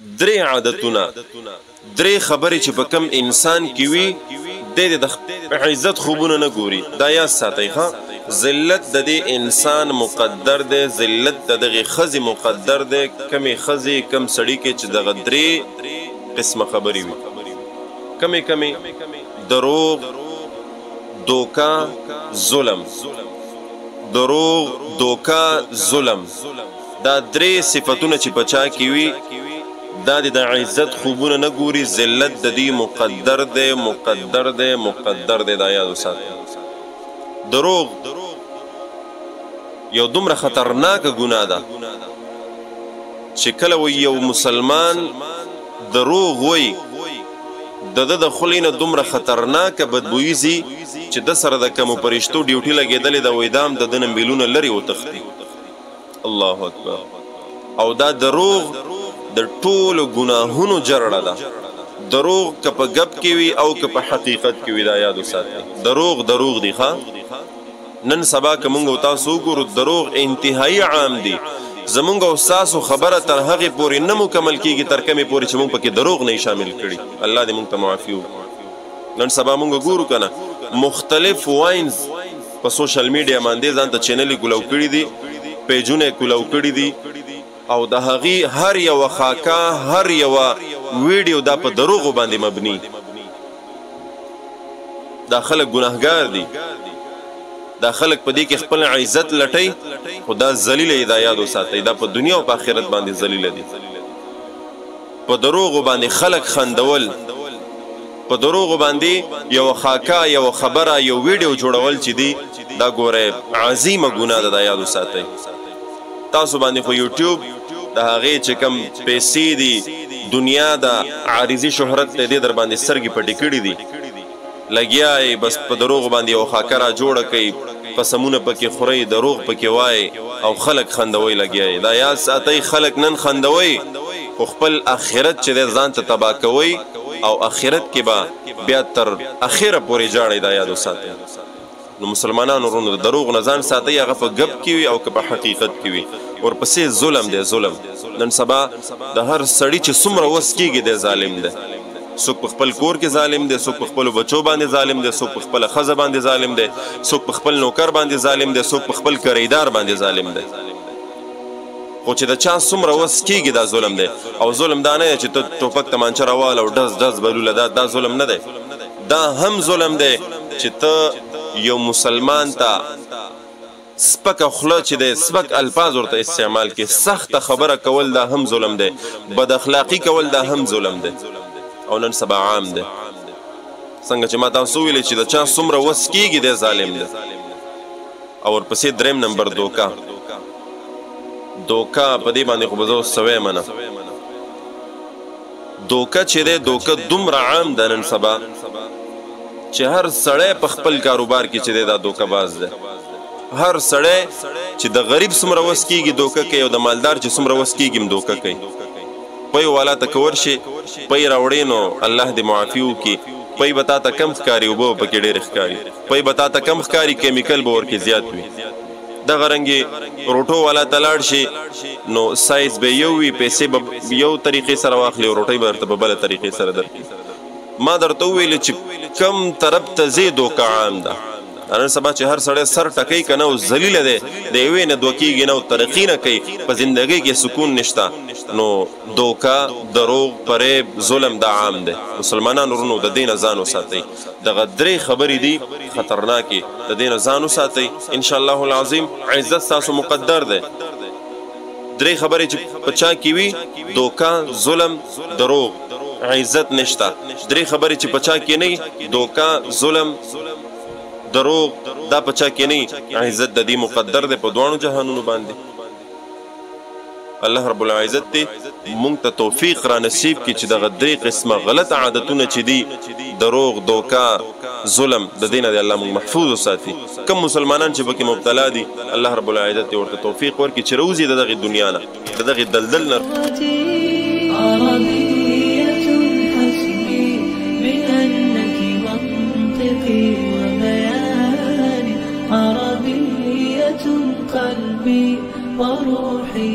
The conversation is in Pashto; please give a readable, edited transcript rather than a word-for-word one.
درې عادتونه درې خبرې چې په کم انسان کې وي د عزت خوبونه نه ګوري. دا یا ساتي ها ذلت د دې انسان مقدر دی، ذلت د دغه خزي مقدر دی. کمی خزي کم سړی کې چې دغه درې قسمه خبرې وي، کمی دروغ، دوکا، ظلم. دروغ، دوکا، ظلم، دا درې صفاتونه چې پچا کې وي دا د عزت خوبونه نه ګوري. ذلت د دې مقدر دی. دا یاد وساتئ. دروغ یو دومره خطرناکه ګناه ده چې کله وي یو مسلمان دروغ وي د خلینه دومره خطرناکه بدبویي زی چې د سره د کوم پرشتو ډیوټي لګیدلې د وېدام د دنه میلونه لري او تختی. الله اکبر. او دا دروغ د ټولو ګناهونو جرړه ده. دروغ که په غب کې وي او که په حقیقت کې وي، دا یاد وساتئ. دروغ دی ښا. نن سبا که مونږ او تاسو وګورو دروغ انتهایی عام دي. زمونږ او تاسو خبره تر هغه پورې نه مکمل کیږي تر کومه پورې چې مونږ پکې دروغ نه شامل کړي. الله دې مونږ ته معافي وکړي. نن سبا مونږ ګورو کنه مختلف واینز په سوشل میډیا باندې ځان ته چینل ګلو کړي دي، پیجونه ګلو کړي دي، او د هغه هر یو خاکا هر یو ویډیو دا په دروغ باندې مبني. دا خلک ګناهګار دي، دا خلک په دې کې خپل عزت لټي، خدا ذلیل دی. یاد وساتئ دا په دنیا او په آخرت باندې ذلیل دي. په دروغ باندې خلک خندول، په دروغ باندې یو خاکا یو خبره یو ویډیو جوړول چې دی دا ګوره عظیمه ګناه ده. دا یاد وساتئ. تاسو باندې خو یوټیوب د هغه چې کم پیسې دي دنیا دا عارضی شهرت ته دې در باندې سرګي پټې کړې دي، لګیاي بس په دروغ باندې او خاکرا جوړه کوي، قسمونه پکې خوري، دروغ پکې وای او خلک خندوي لګیاي. دا یا ساتي خلک نن خندوي خو خپل اخرت چې ځان ته تبا کوي او اخرت کې با بیا تر اخره پورې جاړي. دا یاد وساتئ. نو مسلمانانو ورونو دروغ نه ځان ساتي، هغه په غب کې وي او که په حقیقت کې وي. ورپسې ظلم دی. ظلم نن سبا د هر سړی چې څومره وس کېږي دی ظالم دی. څوک په خپل کور کې ظالم دی، څوک په خپل بچو باندې ظالم دی، څوک په خپل خزه باندې ظالم دی، څوک په خپل نوکر باندې ظالم دی، څوک په خپل کریدار باندې ظالم دی. خو چې د چا څومره وس کېږي دا ظلم دی. او ظلم دا نه چې ته ټوپک تمانچه راواله او ډز بلوله، دا ظلم نه دی. دا هم ظلم دی چې ته یو مسلمان ته سپک خوله چې دی سپک الفاظ ورته استعمال کې، سخت خبره کول دا هم ظلم دی، بد اخلاقی کول دا هم ظلم دی. او نن سبا عام دی. څنګه چې ما تاسو ویلې چې د چا څومره وس کېږي دی ظالم دی. او ورپسې دریم نمبر دوکا. دوکا په دې باندې خو به زه سوی منه. دوکا چې دی دوکا دومره عام ده نن سبا چې هر سړی په خپل کاروبار کې چې دی دا دوکا باز دی. هر سړی چې د غریب څومره وس کېږي دوکا کوي او د مالدار چې څومره وس کېږي هم دوکا کوي. پی والا ته که ورشي پی راوړې نو الله دې معافي وکړي. پی به تا ته کم ښکاري، اوبه به پکې ډېرې ښکاري. پی به تا ته کم ښکاري، کیمیکل به ورکې زیات وي. دغه رنګې روټو والا ته لاړ شي نو سایز به یو وي، پیسې به یو طریقې سره واخلي او روټۍ به درته په بله طریقې سره درکړي. ما درته وویلې چې کم طرف ته ځې دوکه عام ده. نن سبا چې هر سړی سر ټکوي که نه او ذلیله دی، د یوې نه دوه کېږي نه او ترقي نه کوي، په زندګۍ کې سکون نشته. نو دوکا، دروغ، فریب، ظلم دا عام دی. مسلمانانو ورونو د دې نه ځان وساتئ. دغه درې خبرې دي خطرناکې، د دې نه ځان وساتئ. انشاءالله العظیم عزت ستاسو مقدر دی. درې خبرې چې په چا کې وي دوکا، ظلم، دروغ، عزت نشته. درې خبرې چې په چا کې نه دوکا، ظلم، دروغ، دا پچا کې نه عزت د دې مقدر دی په دوانو جهانونو باندې. الله رب العزت دې مونږ ته توفیق را نصیب کړي چې دغه درې قسمه غلط عادتونه چې دي دروغ، دوکا، ظلم، د دې نه دې الله مونږ محفوظ وساتي. کم مسلمانان چې پکې مبتلا دي الله رب العزت دې ورته توفیق ورکړي چې روزي د دغه دنیا نه د دغه دلدل نه. عربية قلبي وروحي